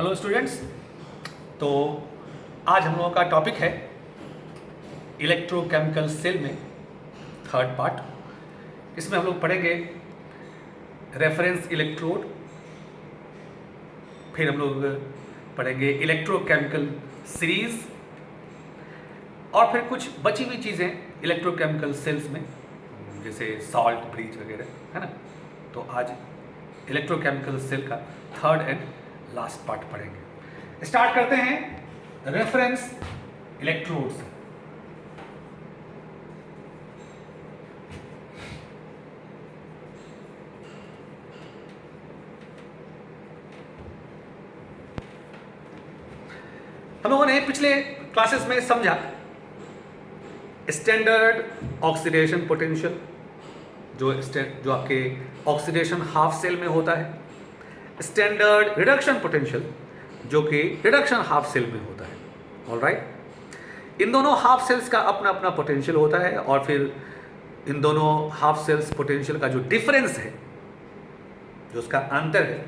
Hello students. तो आज हम लोगों का टॉपिक है इलेक्ट्रोकेमिकल सेल में थर्ड पार्ट। इसमें हम लोग पढ़ेंगे रेफरेंस इलेक्ट्रोड, फिर हम लोग पढ़ेंगे इलेक्ट्रोकेमिकल सीरीज और फिर कुछ बची हुई चीज़ें इलेक्ट्रोकेमिकल सेल्स में जैसे सॉल्ट, ब्लीच वगैरह, है ना। तो आज इलेक्ट्रोकेमिकल सेल का थर्ड एंड लास्ट पार्ट पढ़ेंगे। स्टार्ट करते हैं रेफरेंस इलेक्ट्रोड से। हम लोगों ने पिछले क्लासेस में समझा स्टैंडर्ड ऑक्सीडेशन पोटेंशियल जो आपके ऑक्सीडेशन हाफ सेल में होता है, स्टैंडर्ड रिडक्शन पोटेंशियल जो कि रिडक्शन हाफ सेल में होता है। ऑलराइट, इन दोनों हाफ सेल्स का अपना अपना पोटेंशियल होता है और फिर इन दोनों हाफ सेल्स पोटेंशियल का जो डिफरेंस है, जो उसका अंतर है,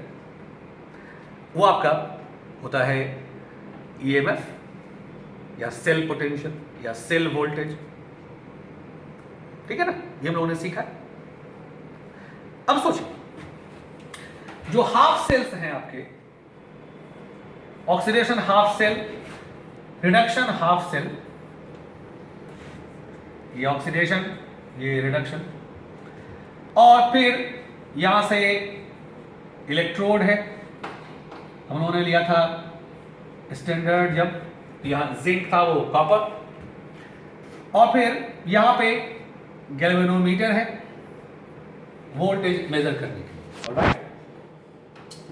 वो आपका होता है ईएमएफ या सेल पोटेंशियल या सेल वोल्टेज। ठीक है ना, ये हम लोगों ने सीखा। अब सोचिए, जो हाफ सेल्स हैं आपके, oxidation half cell, reduction half cell, ये ऑक्सीडेशन, ये रिडक्शन, और फिर यहां से इलेक्ट्रोड है। हम लोगों ने लिया था स्टैंडर्ड, जब यहां जिंक था वो कॉपर, और फिर यहां पे गैल्वेनोमीटर है वोल्टेज मेजर करने के लिए। ऑलराइट,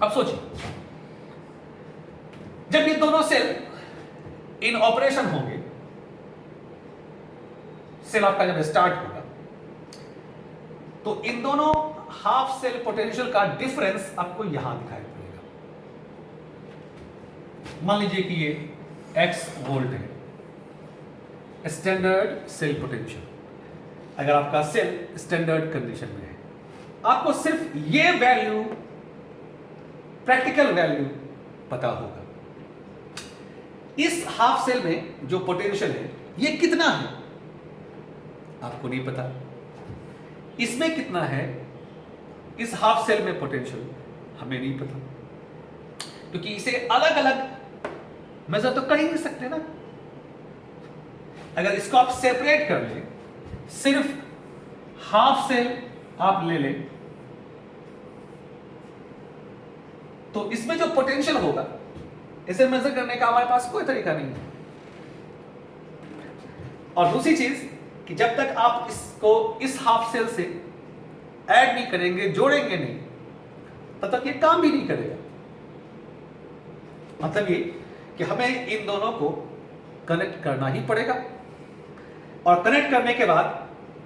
अब सोचिए, जब ये दोनों सेल इन ऑपरेशन होंगे, सेल आपका जब स्टार्ट होगा, तो इन दोनों हाफ सेल पोटेंशियल का डिफरेंस आपको यहां दिखाई पड़ेगा। मान लीजिए कि ये x वोल्ट है, स्टैंडर्ड सेल पोटेंशियल। अगर आपका सेल स्टैंडर्ड कंडीशन में है, आपको सिर्फ ये वैल्यू, प्रैक्टिकल वैल्यू पता होगा। इस हाफ सेल में जो पोटेंशियल है ये कितना है आपको नहीं पता। इसमें कितना है, इस हाफ सेल में पोटेंशियल हमें नहीं पता, क्योंकि इसे अलग अलग मेजर तो कर ही नहीं सकते ना। अगर इसको आप सेपरेट कर ले, सिर्फ हाफ सेल आप ले लें, तो इसमें जो पोटेंशियल होगा इसे मेजर करने का हमारे पास कोई तरीका नहीं है। और दूसरी चीज कि जब तक आप इसको इस हाफ सेल से ऐड नहीं करेंगे, जोड़ेंगे नहीं, तब तक ये काम भी नहीं करेगा। मतलब ये कि हमें इन दोनों को कनेक्ट करना ही पड़ेगा, और कनेक्ट करने के बाद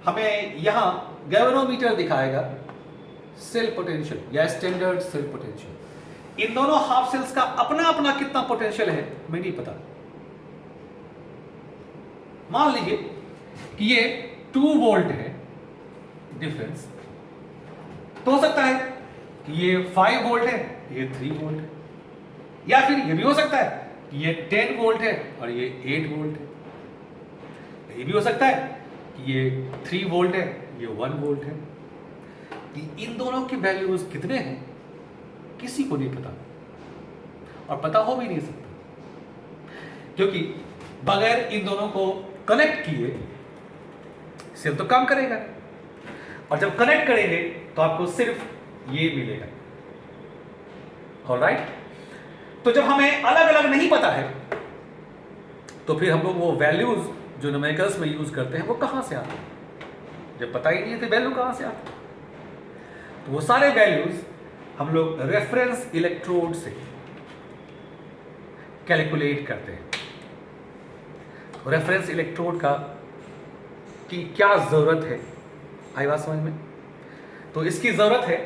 हमें यहां गैल्वेनोमीटर दिखाएगा सेल पोटेंशियल या स्टैंडर्ड सेल पोटेंशियल। इन दोनों हाफ सेल्स का अपना अपना कितना पोटेंशियल है हमें नहीं पता। मान लीजिए कि ये 2 वोल्ट है डिफरेंस, तो हो सकता है कि ये 5 वोल्ट है, ये 3 वोल्ट है, या फिर ये भी हो सकता है कि ये 10 वोल्ट है और ये 8 वोल्ट है। ये भी हो सकता है कि ये 3 वोल्ट है, ये 1 वोल्ट है। इन दोनों की वैल्यूज कितने हैं किसी को नहीं पता, और पता हो भी नहीं सकता, क्योंकि बगैर इन दोनों को कनेक्ट किए सेल तो काम करेगा, और जब कनेक्ट करेंगे तो आपको सिर्फ ये मिलेगा। ऑलराइट, तो जब हमें अलग अलग नहीं पता है, तो फिर हम लोग वो वैल्यूज जो न्यूमेरिकल्स में यूज करते हैं वो कहां से आते हैं। जब पता ही नहीं है तो वैल्यू कहां से आते हैं। तो वो सारे वैल्यूज हम लोग रेफरेंस इलेक्ट्रोड से कैलकुलेट करते हैं। तो रेफरेंस इलेक्ट्रोड की क्या जरूरत है, आई बात समझ में? तो इसकी जरूरत है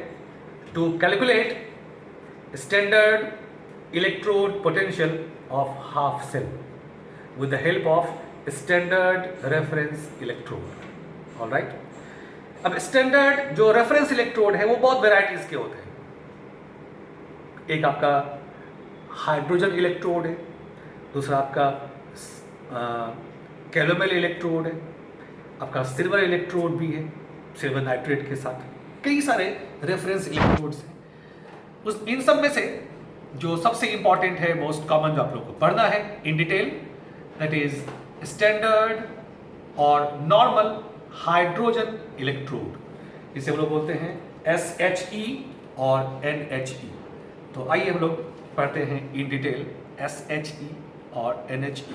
to calculate standard electrode potential of half cell with the help of standard reference electrode. Alright, अब स्टैंडर्ड जो रेफरेंस इलेक्ट्रोड है वो बहुत वेराइटीज के होते हैं। एक आपका हाइड्रोजन इलेक्ट्रोड है, दूसरा आपका कैलोमेल इलेक्ट्रोड है, आपका सिल्वर इलेक्ट्रोड भी है सिल्वर नाइट्रेट के साथ, कई सारे रेफरेंस इलेक्ट्रोड्स हैं। उस इन सब में से जो सबसे इंपॉर्टेंट है, मोस्ट कॉमन जो आप लोग को पढ़ना है in detail, that is standard और नॉर्मल हाइड्रोजन इलेक्ट्रोड। इसे हम लोग बोलते हैं SHE और NHE। तो आइए हम लोग पढ़ते हैं इन डिटेल SHE और NHE।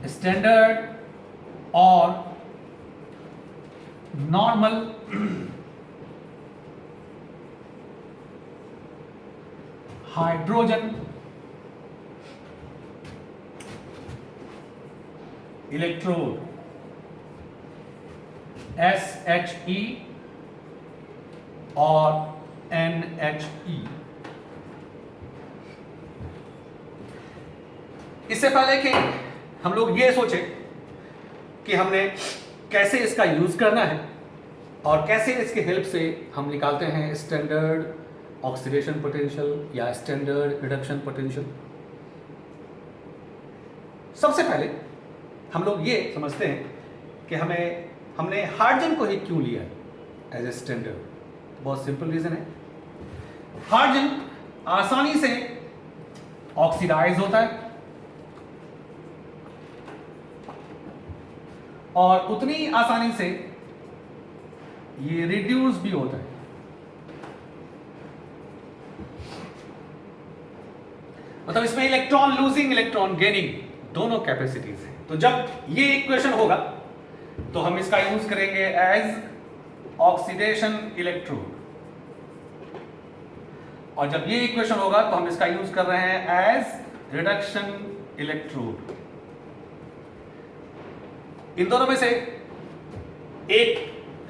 स्टैंडर्ड और नॉर्मल हाइड्रोजन इलेक्ट्रोड SHE और NHE। इससे पहले कि हम लोग ये सोचें कि हमने कैसे इसका यूज करना है और कैसे इसके हेल्प से हम निकालते हैं स्टैंडर्ड ऑक्सीडेशन पोटेंशियल या स्टैंडर्ड रिडक्शन पोटेंशियल, सबसे पहले हम लोग ये समझते हैं कि हमने हाइड्रोजन को ही क्यों लिया एज ए स्टैंडर्ड। बहुत सिंपल रीजन है, हाइड्रोजन आसानी से ऑक्सीडाइज होता है और उतनी आसानी से ये रिड्यूस भी होता है। मतलब इसमें इलेक्ट्रॉन लूजिंग इलेक्ट्रॉन गेनिंग दोनों कैपेसिटीज हैं। तो जब ये इक्वेशन होगा तो हम इसका यूज करेंगे एज ऑक्सीडेशन इलेक्ट्रोड, और जब ये इक्वेशन होगा तो हम इसका यूज कर रहे हैं एज रिडक्शन इलेक्ट्रोड। इन दोनों में से एक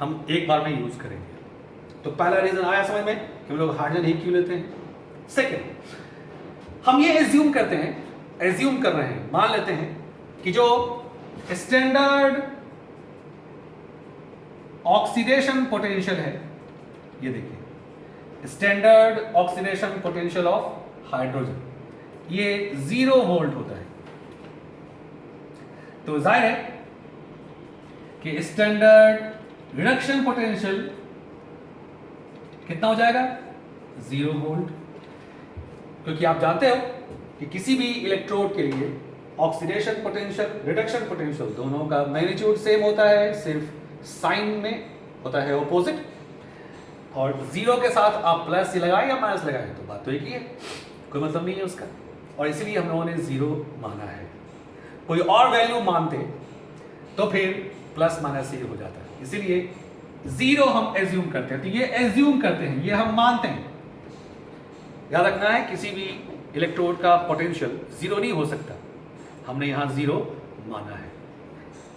हम एक बार में यूज करेंगे। तो पहला रीजन आया समझ में कि हम लोग हाइड्रोजन ही क्यों लेते हैं। सेकेंड, हम ये एज्यूम कर रहे हैं, मान लेते हैं कि जो स्टैंडर्ड ऑक्सीडेशन पोटेंशियल है, ये देखिए standard oxidation potential of hydrogen, ये 0 वोल्ट होता है। तो जाहिर है कि स्टैंडर्ड रिडक्शन पोटेंशियल कितना हो जाएगा, 0 वोल्ट, क्योंकि आप जानते हो कि किसी भी इलेक्ट्रोड के लिए ऑक्सीडेशन पोटेंशियल रिडक्शन पोटेंशियल दोनों का मैग्नीट्यूड सेम होता है, सिर्फ साइन में होता है ऑपोजिट। और 0 के साथ आप प्लस लगाए या माइनस लगाए तो बात तो एक ही है, कोई मतलब नहीं है उसका, और इसीलिए हम लोगों ने 0 माना है। कोई और वैल्यू मानते तो फिर प्लस माइनस ही हो जाता है, इसीलिए 0 हम एज्यूम करते हैं। तो ये एज्यूम करते हैं, ये हम मानते हैं। याद रखना है किसी भी इलेक्ट्रोड का पोटेंशियल 0 नहीं हो सकता, हमने यहाँ 0 माना है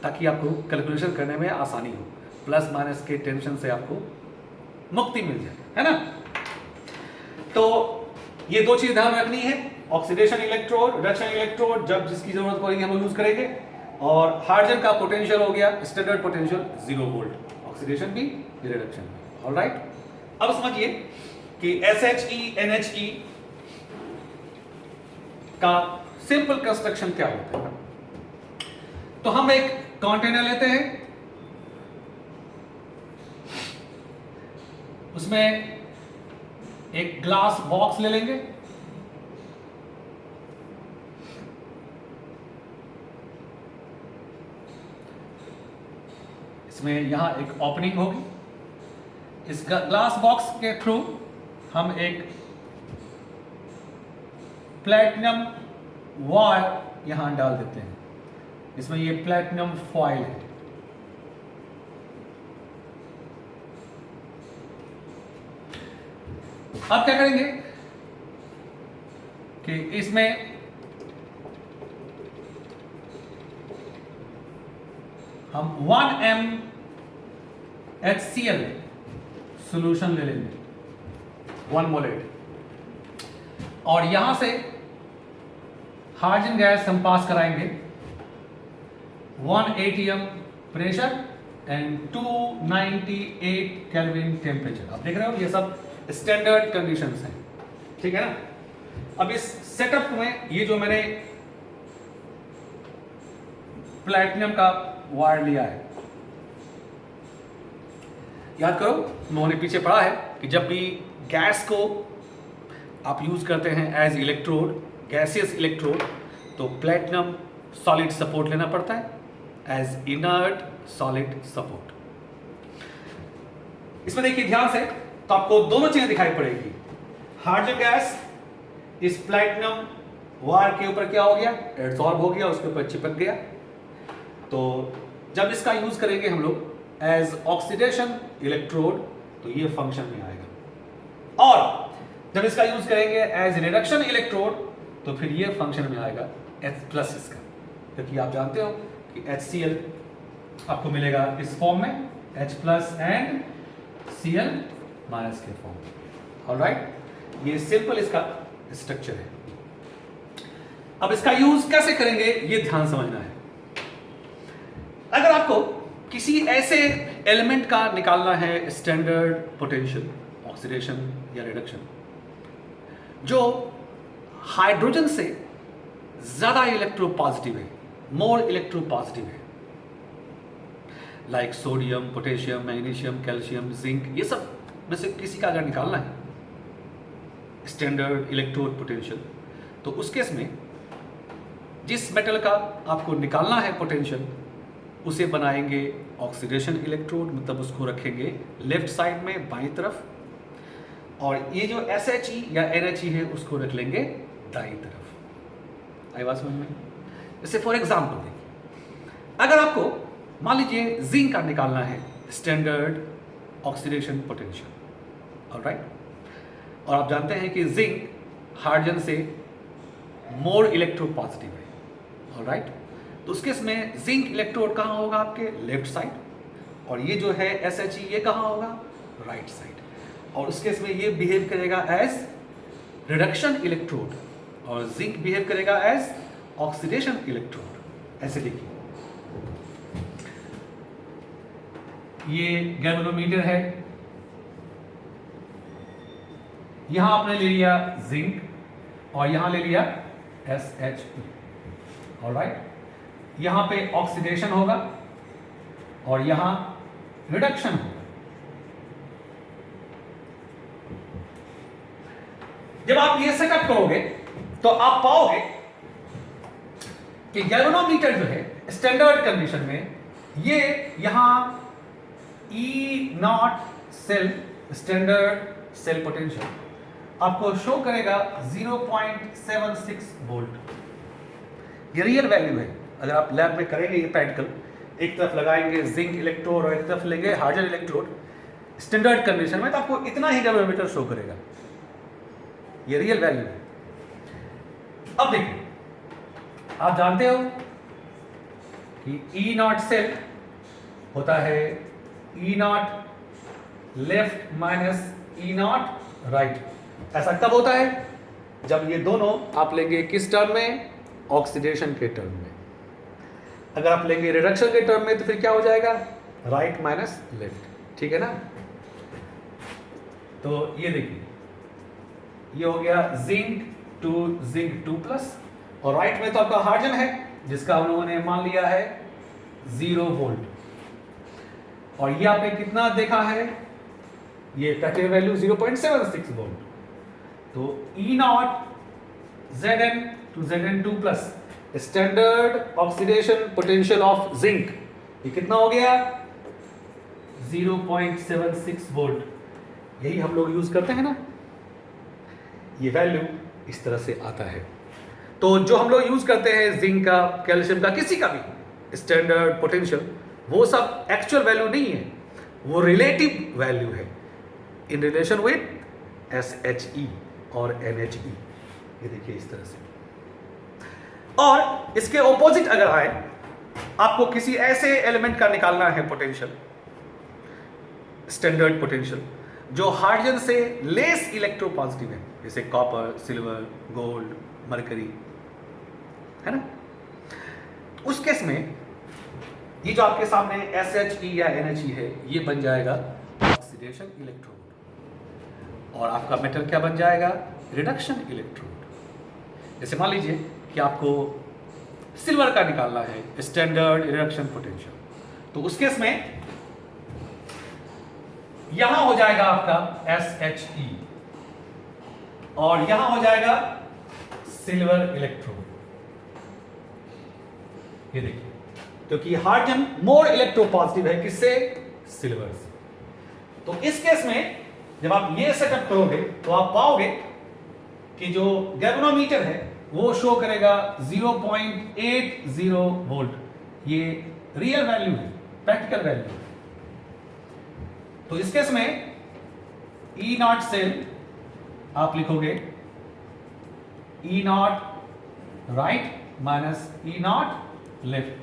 ताकि आपको कैलकुलेशन करने में आसानी हो, प्लस माइनस के टेंशन से आपको मुक्ति मिल जाए, है ना। तो ये दो चीज ध्यान रखनी है, ऑक्सीडेशन इलेक्ट्रोड रिडक्शन इलेक्ट्रोड जब जिसकी जरूरत पड़ेगी हम यूज करेंगे, और हाइड्रोजन का पोटेंशियल हो गया स्टैंडर्ड पोटेंशियल 0 वोल्ट, ऑक्सीडेशन भी रिडक्शन भी। ऑलराइट, अब समझिए कि SHE NHE का सिंपल कंस्ट्रक्शन क्या होता है। तो हम एक कंटेनर लेते हैं, उसमें एक ग्लास बॉक्स ले लेंगे, इसमें यहां एक ओपनिंग होगी, इस ग्लास बॉक्स के थ्रू हम एक प्लैटिनम वायर यहां डाल देते हैं, इसमें ये प्लैटिनम फॉयल है। अब क्या करेंगे कि इसमें हम 1 mHCl सॉल्यूशन ले लेंगे, 1 मोलेट, और यहां से हाइड्रोजन गैस हम पास कराएंगे 1 atm pressure and 298 kelvin temperature. आप देख रहे हो ये सब स्टैंडर्ड कंडीशंस हैं, ठीक है ना। अब इस सेटअप में ये जो मैंने प्लैटिनम का वायर लिया है, याद करो उन्होंने पीछे पढ़ा है कि जब भी गैस को आप यूज करते हैं एज इलेक्ट्रोड, गैसियस इलेक्ट्रोड, तो प्लैटिनम सॉलिड सपोर्ट लेना पड़ता है एज इनर्ट सॉलिड सपोर्ट। इसमें देखिए ध्यान से, तो आपको दोनों चीजें दिखाई पड़ेगी। हाइड्रोजन गैस इस प्लैटिनम वायर के ऊपर क्या हो गया, एब्सॉर्ब हो गया, उसके ऊपर चिपक गया। तो जब इसका यूज करेंगे हम लोग एज ऑक्सीडेशन इलेक्ट्रोड तो ये फंक्शन में आएगा, और जब इसका यूज करेंगे एज रिडक्शन इलेक्ट्रोड तो फिर ये फंक्शन में आएगा H+ इसका, क्योंकि आप जानते हो कि HCl आपको मिलेगा इस फॉर्म में, H+ एंड Cl- के फॉर्म में। ऑलराइट, ये सिंपल इसका स्ट्रक्चर है। अब इसका यूज कैसे करेंगे ये ध्यान समझना है। अगर आपको किसी ऐसे एलिमेंट का निकालना है स्टैंडर्ड पोटेंशियल, ऑक्सीडेशन या रिडक्शन, जो हाइड्रोजन से ज्यादा इलेक्ट्रोपॉजिटिव है, मोर इलेक्ट्रोपॉजिटिव है, like sodium, potassium, magnesium, calcium, zinc, ये सब में से किसी का अगर निकालना है स्टैंडर्ड इलेक्ट्रोड पोटेंशियल, तो उस केस में जिस मेटल का आपको निकालना है पोटेंशियल उसे बनाएंगे ऑक्सीडेशन इलेक्ट्रोड, मतलब उसको रखेंगे लेफ्ट साइड में बाईं तरफ, और ये जो SHE या NHE है उसको रख लेंगे दाईं तरफ। आई बात समझ में? जैसे फॉर एग्जाम्पल देखिए, अगर आपको मान लीजिए जिंक का निकालना है स्टैंडर्ड ऑक्सीडेशन पोटेंशियल, ऑलराइट, और आप जानते हैं कि जिंक हाइड्रोजन से मोर इलेक्ट्रोपॉजिटिव है, ऑलराइट, तो उसके इसमें जिंक इलेक्ट्रोड कहाँ होगा, आपके लेफ्ट साइड, और ये जो है SHE ये कहाँ होगा, राइट साइड, और उसके इसमें ये बिहेव करेगा एज रिडक्शन इलेक्ट्रोड और जिंक बिहेव करेगा एज ऑक्सीडेशन इलेक्ट्रोड। ऐसे देखिए, ये गैल्वेनोमीटर है, यहां आपने ले लिया जिंक और यहां ले लिया SHE, ऑलराइट, यहां पे ऑक्सीडेशन होगा और यहां रिडक्शन होगा। जब आप ये सेटअप करोगे तो आप पाओगे कि गैल्वेनोमीटर जो है स्टैंडर्ड कंडीशन में ये यहां E0 cell, standard cell potential, आपको शो करेगा 0.76 वोल्ट। ये रियल वैल्यू है। अगर आप लैब में करेंगे ये प्रैक्टिकल, एक तरफ लगाएंगे जिंक इलेक्ट्रोड और एक तरफ लेंगे हाइड्रोजन इलेक्ट्रोड स्टैंडर्ड कंडीशन में, तो आपको इतना ही गैल्वेनोमीटर शो करेगा। ये रियल वैल्यू है। अब देखिए, आप जानते हो कि E0 सेल होता है E0 left minus E0 right. ऐसा कब होता है? जब ये दोनों आप लेंगे किस टर्म में? ऑक्सीडेशन के टर्म में। अगर आप लेंगे रिडक्शन के टर्म में तो फिर क्या हो जाएगा? राइट माइनस लेफ्ट, ठीक है ना। तो ये देखिए, ये हो गया जिंक टू जिंक 2+, और राइट में तो आपका हाइड्रोजन है जिसका उन्होंने मान लिया है 0 वोल्ट, और ये आपने कितना देखा है? ये पहले वैल्यू 0.76 वोल्ट। तो E0 Zn to Zn2+ standard oxidation potential of zinc, ये कितना हो गया? 0.76 वोल्ट। यही हम लोग यूज करते हैं ना, ये वैल्यू इस तरह से आता है। तो जो हम लोग यूज करते हैं जिंक का, कैल्शियम का, किसी का भी स्टैंडर्ड पोटेंशियल, वो सब एक्चुअल वैल्यू नहीं है, वो रिलेटिव वैल्यू है इन रिलेशन विद SHE और NHE। ये देखिए इस तरह से। और इसके ऑपोजिट अगर आए, आपको किसी ऐसे एलिमेंट का निकालना है पोटेंशियल, स्टैंडर्ड पोटेंशियल, जो हाइड्रोजन से लेस इलेक्ट्रोपॉजिटिव है, जैसे कॉपर, सिल्वर, गोल्ड, मरकरी, है ना। उस केस में ये जो आपके सामने SHE या NHE है, ये बन जाएगा ऑक्सीडेशन इलेक्ट्रोड, और आपका मेटल क्या बन जाएगा? Reduction electrode. जैसे मान लीजिए कि आपको सिल्वर का निकालना है स्टैंडर्ड रिडक्शन पोटेंशियल, तो उस केस में यहां हो जाएगा आपका SHE और यहां हो जाएगा सिल्वर इलेक्ट्रोड। ये देखिए, क्योंकि हाइड्रोजन मोर इलेक्ट्रोपॉजिटिव है किससे? सिल्वर से। तो इस केस में जब आप ये सेटअप करोगे तो आप पाओगे कि जो गैल्वेनोमीटर है वो शो करेगा 0.80 वोल्ट। ये रियल वैल्यू है, प्रैक्टिकल वैल्यू है। तो इस केस में E0 सेल आप लिखोगे E0 right minus E0 left.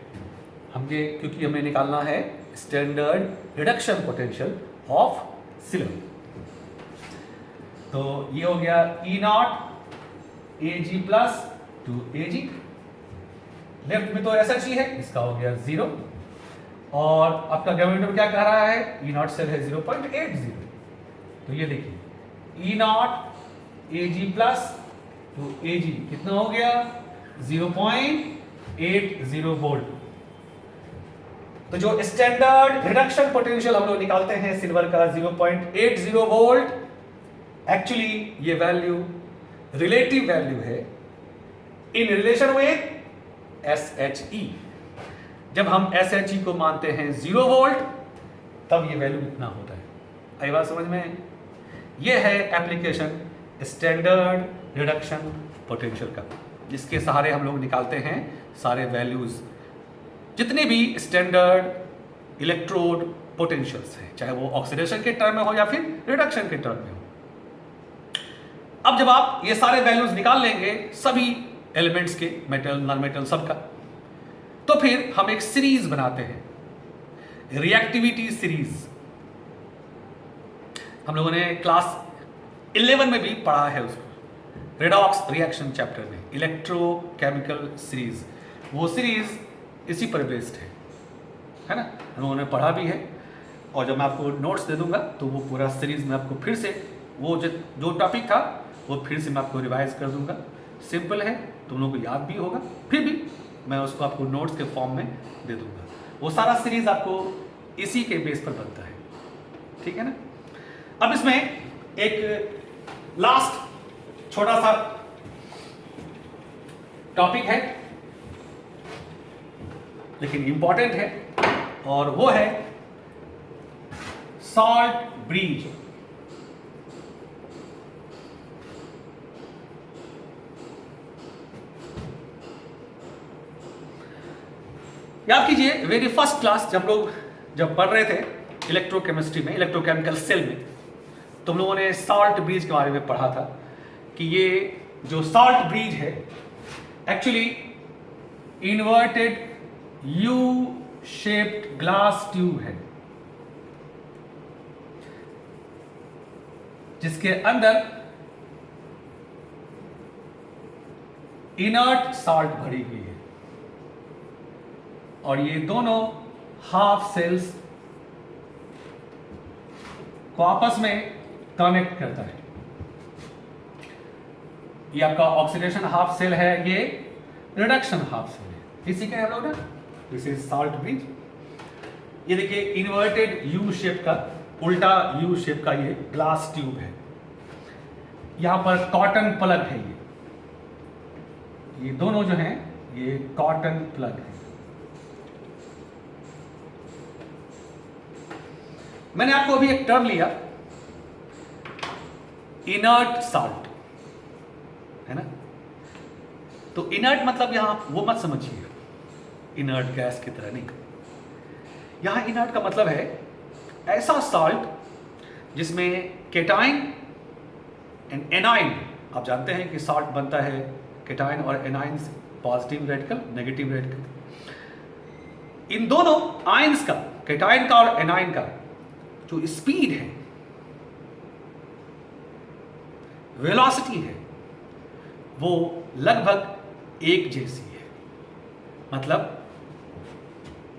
क्योंकि हमें निकालना है standard reduction potential of silver. तो ये हो गया E0 Ag plus two Ag, left में तो SHE है, इसका हो गया 0, और आपका गैल्वेनोमीटर क्या कह रहा है? E0 सेल है 0.80। तो ये देखिए E0 Ag plus two Ag कितना हो गया? 0.80 वोल्ट। तो जो स्टैंडर्ड रिडक्शन पोटेंशियल हम लोग निकालते हैं सिल्वर का 0.80 वोल्ट, एक्चुअली ये वैल्यू रिलेटिव वैल्यू है इन रिलेशन विद SHE। जब हम SHE को मानते हैं 0 वोल्ट तब ये वैल्यू इतना होता है। आई बात समझ में? ये है एप्लीकेशन स्टैंडर्ड रिडक्शन पोटेंशियल का, जिसके सहारे हम लोग निकालते हैं सारे वैल्यूज, जितने भी स्टैंडर्ड इलेक्ट्रोड पोटेंशियल्स हैं, चाहे वो ऑक्सीडेशन के टर्म में हो या फिर रिडक्शन के टर्म में हो। अब जब आप ये सारे वैल्यूज निकाल लेंगे सभी एलिमेंट्स के, मेटल नॉन मेटल सबका, तो फिर हम एक सीरीज बनाते हैं, रिएक्टिविटी सीरीज। हम लोगों ने क्लास 11 में भी पढ़ा है उसको, रेडॉक्स रिएक्शन चैप्टर में, इलेक्ट्रोकेमिकल सीरीज। वो सीरीज इसी पर बेस्ड है ना? हम लोगों ने पढ़ा भी है, और जब मैं आपको नोट्स दे दूंगा तो वो पूरा सीरीज में आपको फिर से वो जो टॉपिक था वो फिर से मैं आपको रिवाइज कर दूंगा। सिंपल है, तुम लोगों को याद भी होगा, फिर भी मैं उसको आपको नोट्स के फॉर्म में दे दूंगा। वो सारा सीरीज आपको इसी के बेस पर बनता है, ठीक है ना? अब इसमें एक लास्ट छोटा सा टॉपिक है लेकिन इंपॉर्टेंट है, और वो है सॉल्ट ब्रीज। याद कीजिए वेरी फर्स्ट क्लास जब पढ़ रहे थे इलेक्ट्रोकेमिस्ट्री में, इलेक्ट्रोकेमिकल सेल में, तो हम लोगों ने सॉल्ट ब्रीज के बारे में पढ़ा था कि ये जो सॉल्ट ब्रीज है actually inverted U shaped glass tube है, जिसके अंदर इनर्ट सॉल्ट भरी हुई है, और ये दोनों हाफ सेल्स को आपस में कनेक्ट करता है। ये आपका ऑक्सीडेशन हाफ सेल है, ये रिडक्शन हाफ सेल है। इसी के हम लोग ना, दिस इज सॉल्ट ब्रिज। ये देखिए इन्वर्टेड यू शेप का, उल्टा यू शेप का ये ग्लास ट्यूब है। यहां पर कॉटन प्लग है, ये दोनों जो हैं ये कॉटन प्लग है। मैंने आपको अभी एक टर्म लिया इनर्ट सॉल्ट, है ना? तो इनर्ट मतलब यहां वो मत समझिए इनर्ट गैस की तरह, नहीं। यहां इनर्ट का मतलब है ऐसा सॉल्ट जिसमें केटाइन एंड एनाइन, आप जानते हैं कि सॉल्ट बनता है केटाइन और एनाइन से, पॉजिटिव रेडिकल नेगेटिव रेडिकल। इन दोनों आयंस का, केटाइन का और एनाइन का जो स्पीड है, वेलोसिटी है, वो लगभग एक जैसी है। मतलब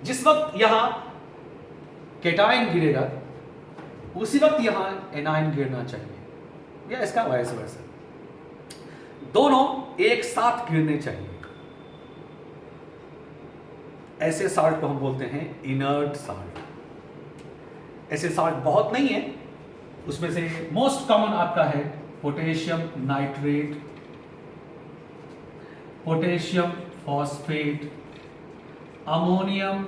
जिस वक्त यहां केटायन गिरेगा उसी वक्त यहां एनायन गिरना चाहिए, या इसका वाइस वर्सा, दोनों एक साथ गिरने चाहिए। ऐसे साल्ट को हम बोलते हैं इनर्ट साल्ट। ऐसे साल्ट बहुत नहीं है, उसमें से मोस्ट कॉमन आपका है potassium nitrate, potassium phosphate, ammonium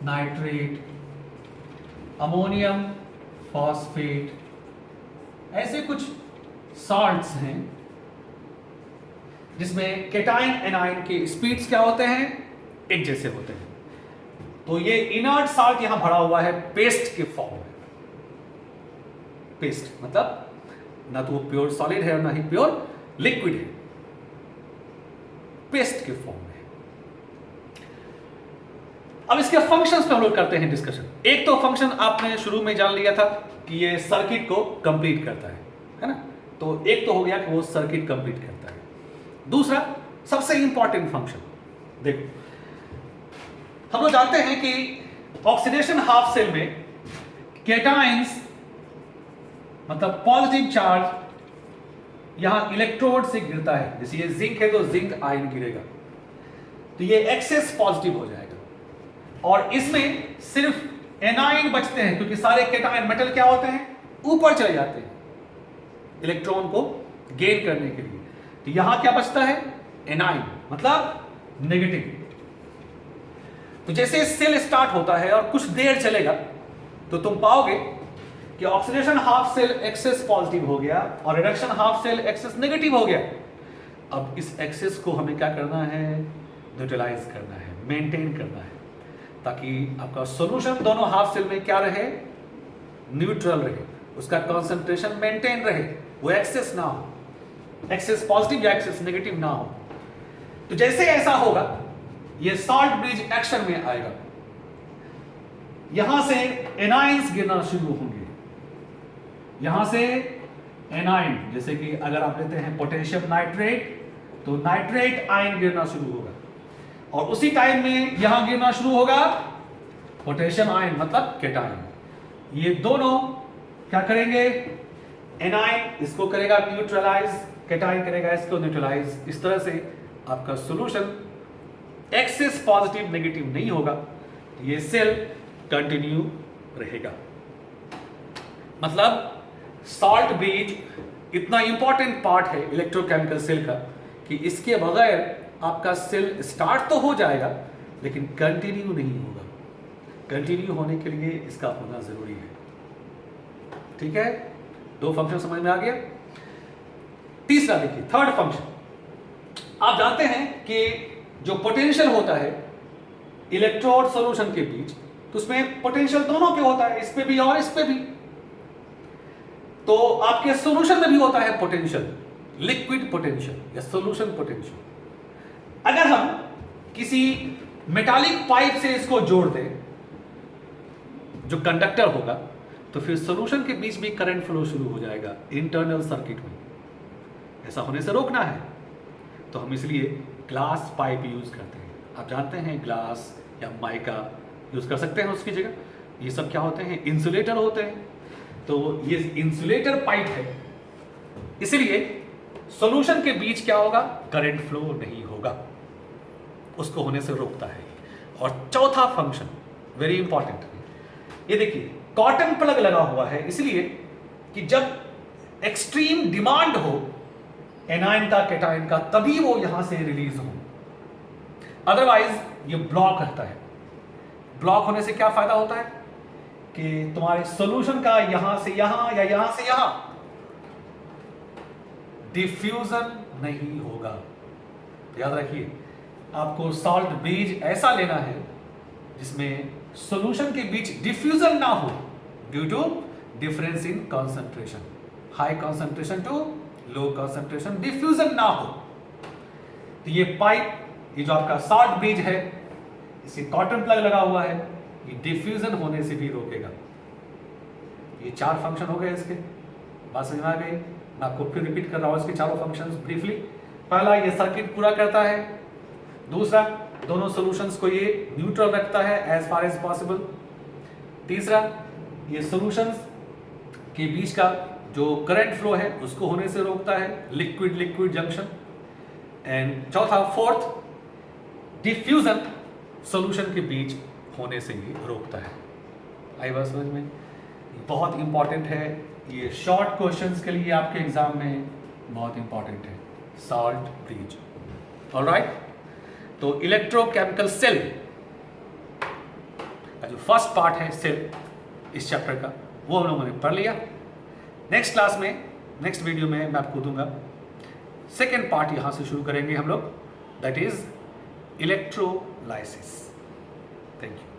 nitrate, ammonium phosphate. ऐसे कुछ साल्ट्स हैं जिसमें केटायन एनायन के स्पीड्स क्या होते हैं, एक जैसे होते हैं। तो ये इनर्ट साल्ट यहां भरा हुआ है पेस्ट के फॉर्म में। पेस्ट मतलब ना तो वो प्योर सॉलिड है और ना ही प्योर लिक्विड है, पेस्ट के फॉर्म में। अब इसके फंक्शंस पे हम लोग करते हैं डिस्कशन। एक तो फंक्शन आपने शुरू में जान लिया था कि ये सर्किट को कंप्लीट करता है ना। तो एक तो हो गया कि वो सर्किट कंप्लीट करता है। दूसरा सबसे इंपॉर्टेंट फंक्शन देखो, हम लोग जानते हैं कि ऑक्सीडेशन हाफ सेल में केटायंस मतलब पॉजिटिव चार्ज यहां इलेक्ट्रोड से गिरता है। जैसे ये जिंक है तो जिंक आयन गिरेगा, तो ये एक्सेस पॉजिटिव हो जाएगा। और इसमें सिर्फ एनायन बचते हैं, क्योंकि सारे केटायन मेटल क्या होते हैं, ऊपर चले जाते हैं इलेक्ट्रॉन को गेन करने के लिए। तो यहां क्या बचता है, एनायन मतलब नेगेटिव। तो जैसे सेल स्टार्ट होता है और कुछ देर चलेगा तो तुम पाओगे कि oxidation half cell excess positive हो गया और reduction half cell excess negative हो गया। अब इस एक्सेस को हमें क्या करना है, न्यूट्रलाइज करना है, मेंटेन करना है, ताकि आपका सॉल्यूशन दोनों हाफ सेल में क्या रहे, न्यूट्रल रहे, उसका कंसंट्रेशन मेंटेन रहे, वो एक्सेस ना हो, एक्सेस पॉजिटिव या एक्सेस नेगेटिव ना हो। तो जैसे ऐसा होगा ये सॉल्ट ब्रिज एक्शन में आएगा, यहां से एनायंस गिरना शुरू होंगे, यहां से एनायन, जैसे कि अगर आप लेते हैं पोटेशियम नाइट्रेट तो नाइट्रेट आयन गिरना शुरू होगा, और उसी टाइम में यहां गिरना शुरू होगा पोटेशियम आयन मतलब केटायन। ये दोनों क्या करेंगे, एनायन इसको करेगा न्यूट्रलाइज, केटायन करेगा इसको न्यूट्रलाइज। इस तरह से आपका सॉल्यूशन एक्सेस पॉजिटिव नेगेटिव नहीं होगा, ये सेल कंटिन्यू रहेगा। मतलब सॉल्ट ब्रिज इतना इंपॉर्टेंट पार्ट है इलेक्ट्रोकेमिकल सेल का कि इसके बगैर आपका सेल स्टार्ट तो हो जाएगा लेकिन कंटिन्यू नहीं होगा। कंटिन्यू होने के लिए इसका होना जरूरी है। ठीक है, दो फंक्शन समझ में आ गया। तीसरा देखिए, थर्ड फंक्शन। आप जानते हैं कि जो पोटेंशियल होता है इलेक्ट्रोड सॉल्यूशन के बीच, तो उसमें पोटेंशियल दोनों पे होता है, इस पे भी और इस पे भी। तो आपके सॉल्यूशन में भी होता है पोटेंशियल, लिक्विड पोटेंशियल या सॉल्यूशन पोटेंशियल। अगर हम किसी मेटालिक पाइप से इसको जोड़ दें जो कंडक्टर होगा, तो फिर सॉल्यूशन के बीच भी करंट फ्लो शुरू हो जाएगा इंटरनल सर्किट में। ऐसा होने से रोकना है तो हम इसलिए ग्लास पाइप यूज करते हैं। आप जानते हैं ग्लास या माइका यूज कर सकते हैं उसकी जगह। ये सब क्या होते हैं, इंसुलेटर होते हैं। तो ये इंसुलेटर पाइप है, इसलिए सॉल्यूशन के बीच क्या होगा, करंट फ्लो नहीं होगा, उसको होने से रोकता है। और चौथा फंक्शन वेरी इंपॉर्टेंट, ये देखिए कॉटन प्लग लगा हुआ है, इसलिए कि जब एक्सट्रीम डिमांड हो एनायन का केटायन का, तभी वो यहां से रिलीज हो, अदरवाइज ये ब्लॉक रहता है। ब्लॉक होने से क्या फायदा होता है कि तुम्हारे सॉल्यूशन का यहां से यहां या यहां से यहां डिफ्यूजन नहीं होगा। याद रखिए, आपको सॉल्ट ब्रिज ऐसा लेना है जिसमें सॉल्यूशन के बीच डिफ्यूजन ना हो due to difference in concentration, high concentration to low concentration, diffusion ना हो। तो ये पाइप, ये जो आपका सॉल्ट ब्रिज है, इसे कॉटन प्लग लगा हुआ है, ये डिफ्यूजन होने से भी रोकेगा। ये चार फंक्शन हो गए इसके, बात समझ में आ गई। मैं आपको फिर रिपीट कर रहा हूं इसके चारों फंक्शंस ब्रीफली। पहला, ये सर्किट पूरा करता है, दूसरा, दोनों सॉल्यूशंस को ये न्यूट्रल रखता है एज फार एज पॉसिबल। तीसरा, ये सॉल्यूशंस के बीच का जो करंट फ्लो है उसको होने से रोकता है, लिक्विड लिक्विड जंक्शन। एंड चौथा, फोर्थ, डिफ्यूजन सॉल्यूशन के बीच होने से ये रोकता है। आई बात समझ में? बहुत इंपॉर्टेंट है ये, शॉर्ट क्वेश्चंस के लिए आपके एग्जाम में बहुत इंपॉर्टेंट है, सॉल्ट ब्रिज। ऑलराइट, तो इलेक्ट्रोकेमिकल सेल का जो फर्स्ट पार्ट है सेल इस चैप्टर का, वो हम लोगों ने पढ़ लिया। नेक्स्ट क्लास में, नेक्स्ट वीडियो में मैं आपको दूंगा सेकेंड पार्ट, यहां से शुरू करेंगे हम लोग, that is electrolysis. Thank you.